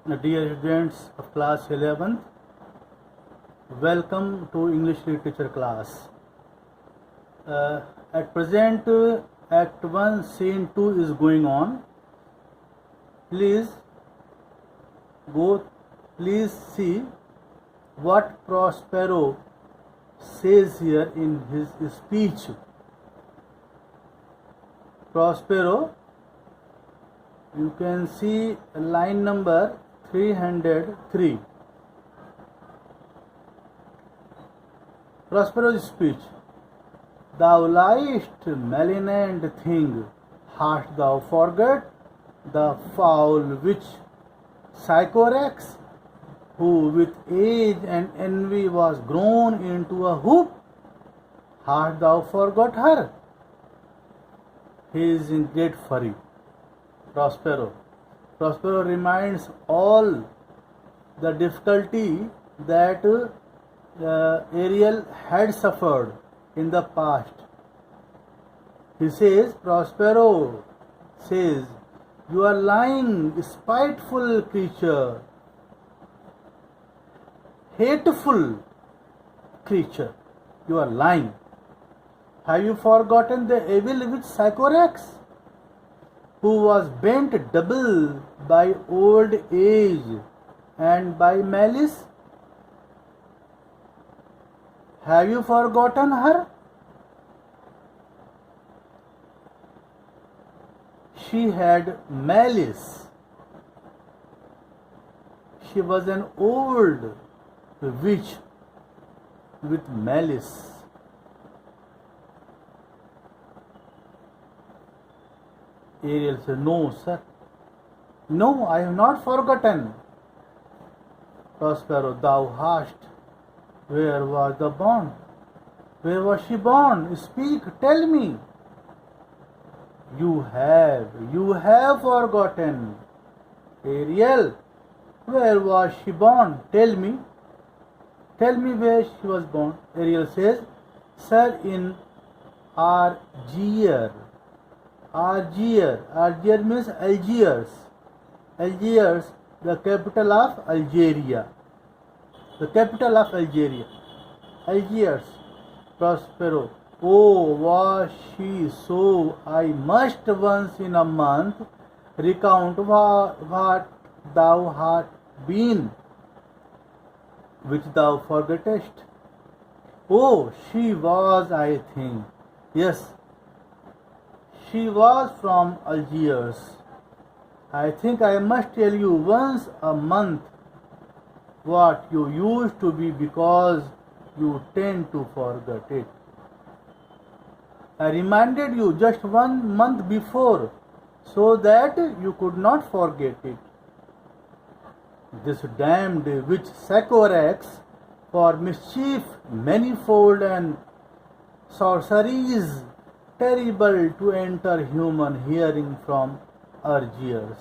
Dear students of class 11th, welcome to English literature class. At present, Act 1, Scene 2 is going on. Please see what Prospero says here in his speech. Prospero, you can see line number 303. Prospero's speech. Thou liest, malignant thing, hast thou forgot the foul witch Sycorax, who with age and envy was grown into a hoop? Hast thou forgot her? He is in great fury. Prospero reminds all the difficulty that Ariel had suffered in the past. He says, Prospero says, you are lying, spiteful creature, hateful creature. You are lying. Have you forgotten the evil witch Sycorax, who was bent double by old age and by malice? Have you forgotten her? She had malice. She was an old witch with malice. Ariel said, no, sir. No, I have not forgotten. Prospero, thou hast. Where was the born? Where was she born? Speak, tell me. You have forgotten. Ariel, where was she born? Tell me where she was born. Ariel says, sir, in Argier. Argier means Algiers. Algiers, the capital of Algeria. Algiers. Prospero. Oh, was she so? I must once in a month recount what thou hast been, which thou forgettest. Oh, she was, I think. Yes, she was from Algiers. I think I must tell you once a month what you used to be, because you tend to forget it. I reminded you just 1 month before so that you could not forget it. This damned witch Sycorax, for mischief manifold and sorceries terrible to enter human hearing from Argiers,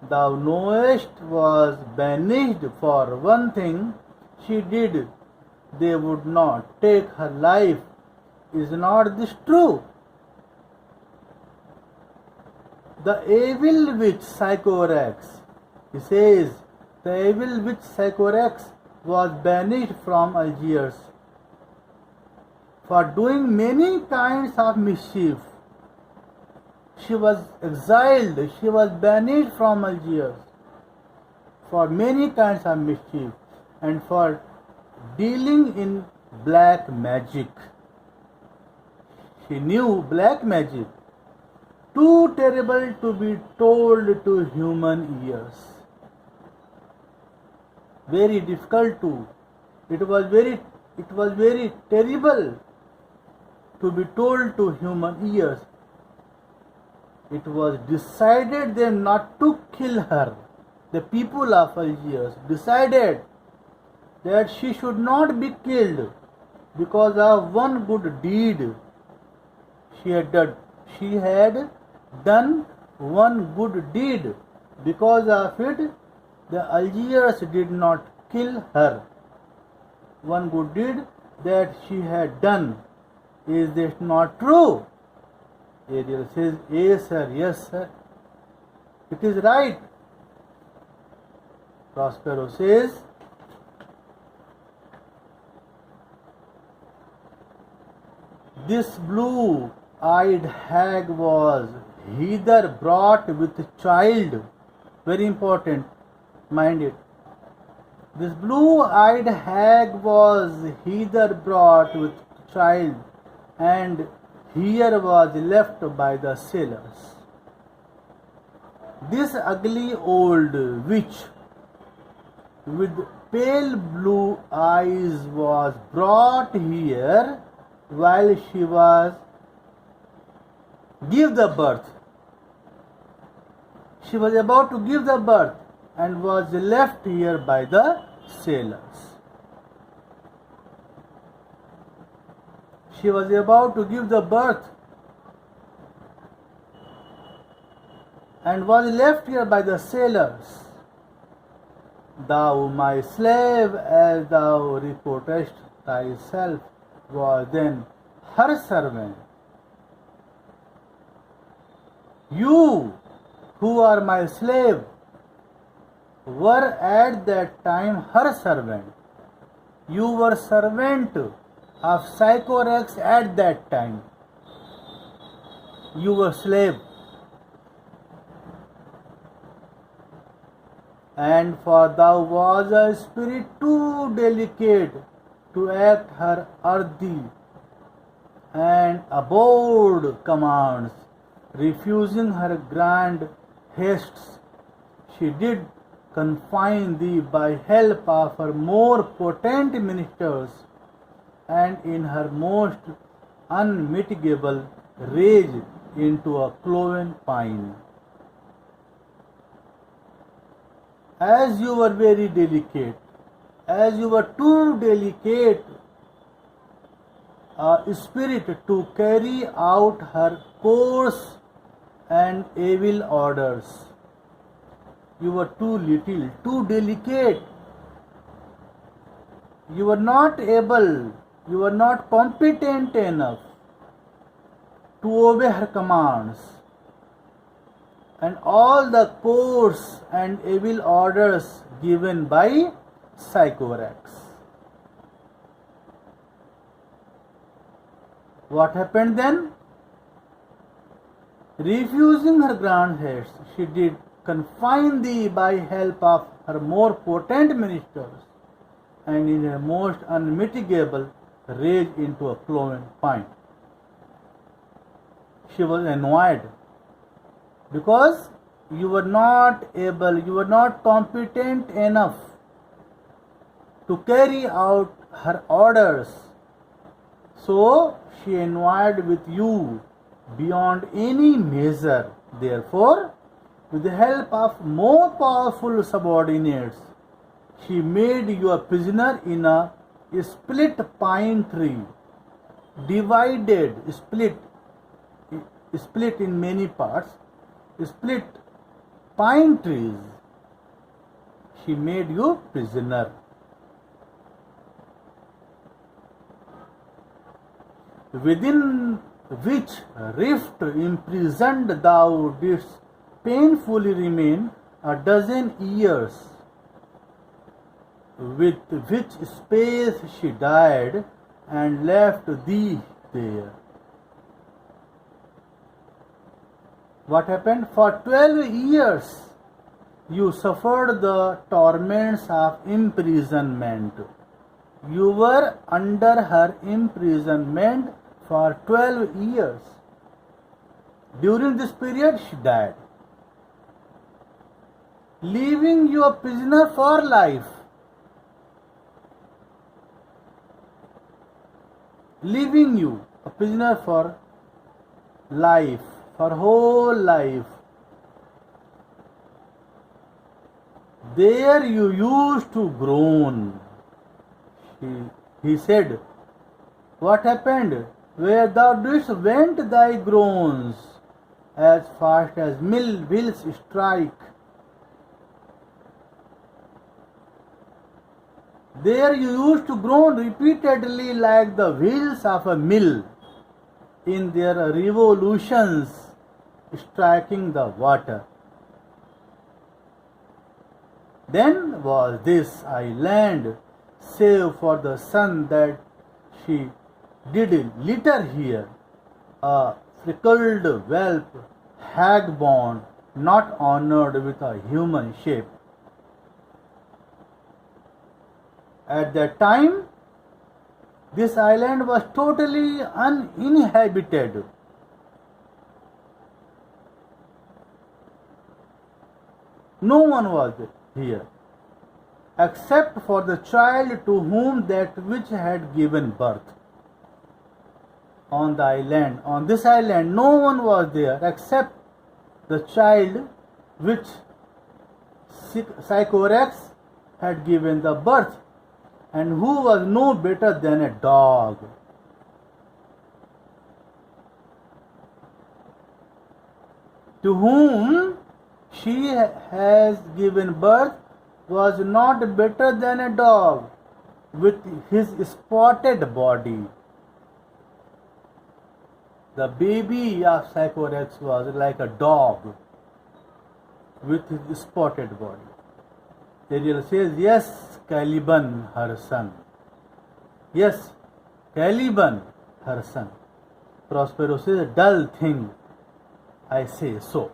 thou knowest, was banished for one thing she did. They would not take her life. Is not this true? The evil witch Sycorax, he says, the evil witch Sycorax was banished from Algiers for doing many kinds of mischief. She was exiled, she was banished from Algiers for many kinds of mischief and for dealing in black magic. She knew black magic, too terrible to be told to human ears. Very difficult to. It was very terrible to be told to human ears. It was decided them not to kill her. The people of Algiers decided that she should not be killed because of one good deed she had done. She had done one good deed. Because of it, the Algiers did not kill her. One good deed that she had done. Is this not true? Ariel says, yes sir, it is right. Prospero says, this blue-eyed hag was hither brought with child. Very important, mind it. This blue-eyed hag was hither brought with child, and here was left by the sailors. This ugly old witch with pale blue eyes was brought here while she was give the birth. She was about to give the birth and was left here by the sailors. She was about to give the birth and was left here by the sailors. Thou, my slave, as thou reportest thyself, was then her servant. You, who are my slave, were at that time her servant. You were servant of Sycorax at that time. You were slave. And for thou was a spirit too delicate to act her earthy and abhorred commands, refusing her grand hastes. She did confine thee by help of her more potent ministers, and in her most unmitigable rage into a cloven pine. As you were very delicate, as you were too delicate a spirit to carry out her coarse and evil orders, you were too little, too delicate. You were not able, you were not competent enough to obey her commands. And all the coarse and evil orders given by Sycorax. What happened then? Refusing her grand haste, she did confine thee by help of her more potent ministers, and in her most unmitigable rage into a cloven pine. She was annoyed because you were not able, you were not competent enough to carry out her orders. So she annoyed with you beyond any measure. Therefore, with the help of more powerful subordinates, she made you a prisoner in a split pine tree, divided, split in many parts, split pine trees. She made you prisoner. Within which rift imprisoned thou didst painfully remain a dozen years, with which space she died and left thee there. What happened? For 12 years you suffered the torments of imprisonment. You were under her imprisonment for 12 years. During this period she died, leaving you a prisoner for life. Leaving you a prisoner for life, for whole life. There you used to groan. He said, what happened? Where thou didst vent thy groans as fast as mill wheels strike. There you used to groan repeatedly like the wheels of a mill in their revolutions striking the water. Then was this island, save for the sun that she did litter here, a freckled whelp, hag-born, not honored with a human shape. At that time, this island was totally uninhabited. No one was here, except for the child to whom that witch had given birth. On this island, no one was there except the child which Sycorax had given the birth, and who was no better than a dog. To whom she has given birth was not better than a dog with his spotted body. The baby of Sycorax was like a dog with his spotted body. Ariel says, yes, Caliban, her son. Yes, Caliban, her son. Prospero says, dull thing, I say so.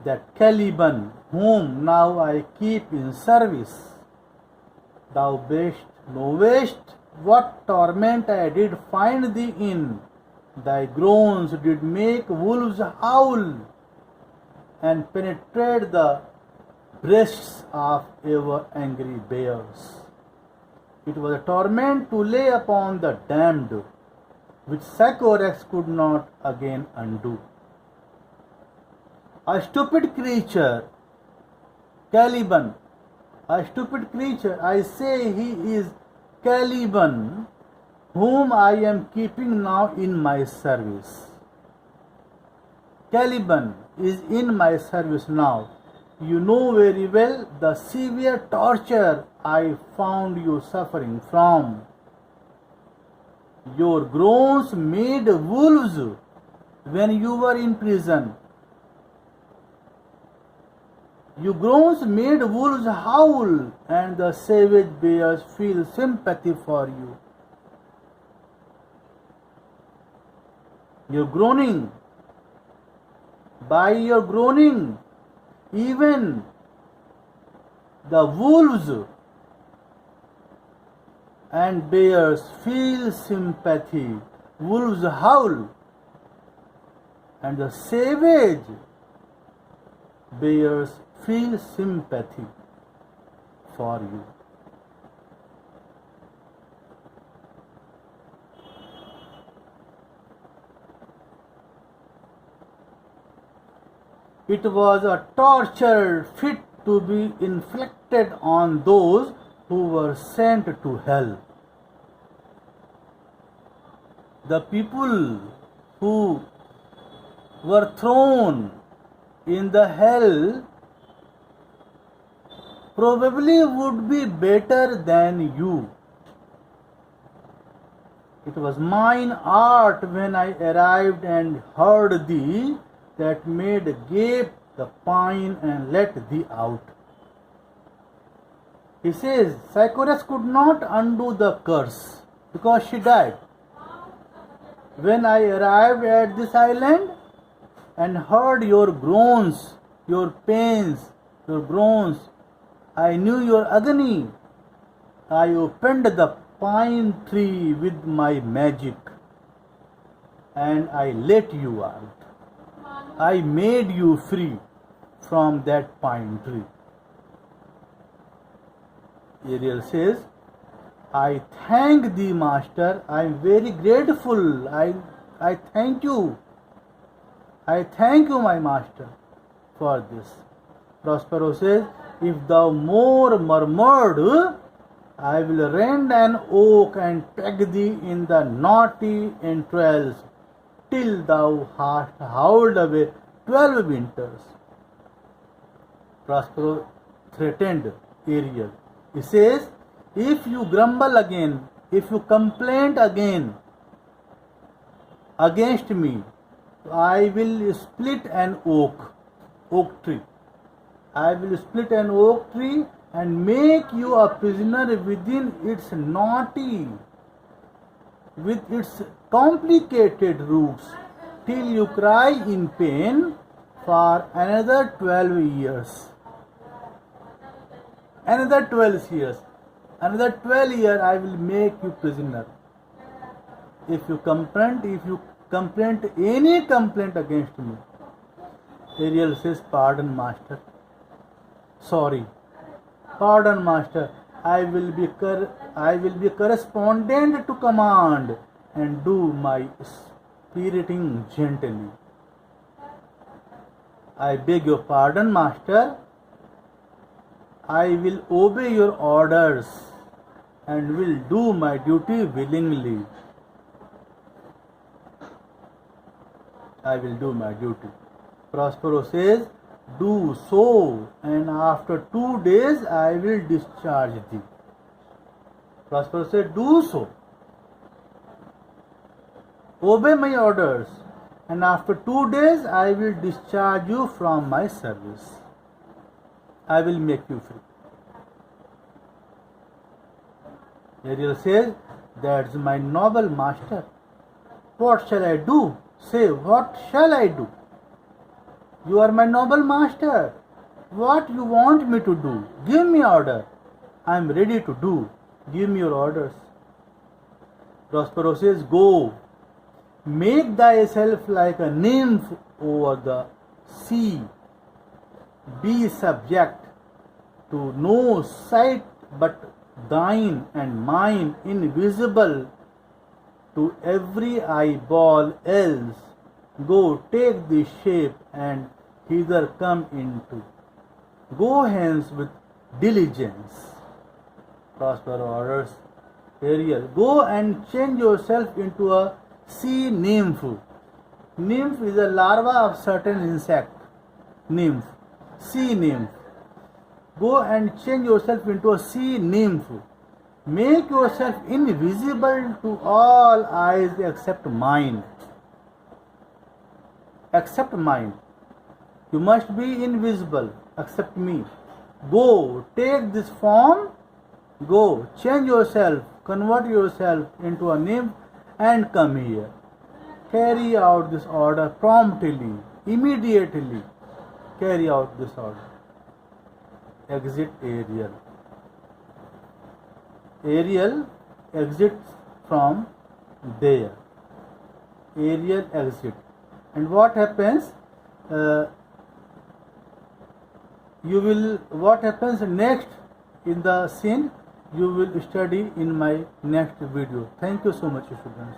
That Caliban, whom now I keep in service, thou best knowest what torment I did find thee in. Thy groans did make wolves howl and penetrate the breasts of ever angry bears. It was a torment to lay upon the damned, which Sycorax could not again undo. A stupid creature, Caliban, a stupid creature, I say he is Caliban, whom I am keeping now in my service. Caliban is in my service now. You know very well the severe torture I found you suffering from. Your groans made wolves when you were in prison. Your groans made wolves howl, and the savage bears feel sympathy for you. Your groaning, by your groaning, even the wolves and bears feel sympathy. Wolves howl, and the savage bears feel sympathy for you. It was a torture fit to be inflicted on those who were sent to hell. The people who were thrown in the hell probably would be better than you. It was mine art when I arrived and heard thee that made gape the pine and let thee out. He says, Sycorax could not undo the curse because she died. When I arrived at this island and heard your groans, your pains, your groans, I knew your agony. I opened the pine tree with my magic and I let you out. I made you free from that pine tree. Ariel says, I thank thee, Master. I am very grateful. I thank you. I thank you, my Master, for this. Prospero says, if thou more murmured, I will rend an oak and peg thee in the knotty entrails till thou hast howled away 12 winters. Prospero threatened Ariel. He says, if you grumble again, if you complain again against me, I will split an oak tree, I will split an oak tree and make you a prisoner within its knotty, with its complicated roots, till you cry in pain for another 12 years. Another 12 years. Another 12 years I will make you prisoner. If you complain any complaint against me, Ariel says, pardon master. Sorry. Pardon master. I will be correspondent to command and do my spiriting gently. I beg your pardon, master. I will obey your orders and will do my duty willingly. I will do my duty. Prospero says, do so, and after 2 days I will discharge thee. Prospero said, do so. Obey my orders, and after 2 days I will discharge you from my service. I will make you free. Ariel says, that's my noble master. What shall I do? Say, what shall I do? You are my noble master. What you want me to do? Give me order. I am ready to do. Give me your orders. Prospero says, go. Make thyself like a nymph over the sea. Be subject to no sight but thine and mine, invisible to every eyeball else. Go, take this shape and hither come into. Go hence with diligence. Prospero orders Ariel, go and change yourself into a sea nymph. Nymph is a larva of certain insect. Nymph. Sea nymph. Go and change yourself into a sea nymph. Make yourself invisible to all eyes except mine. Except mine. You must be invisible except me. Go, take this form. Go, change yourself, convert yourself into a nymph and come here. Carry out this order promptly, immediately. Carry out this order. Exit Ariel. Ariel exits from there. Ariel exit. And what happens? What happens next in the scene? You will study in my next video. Thank you so much, students.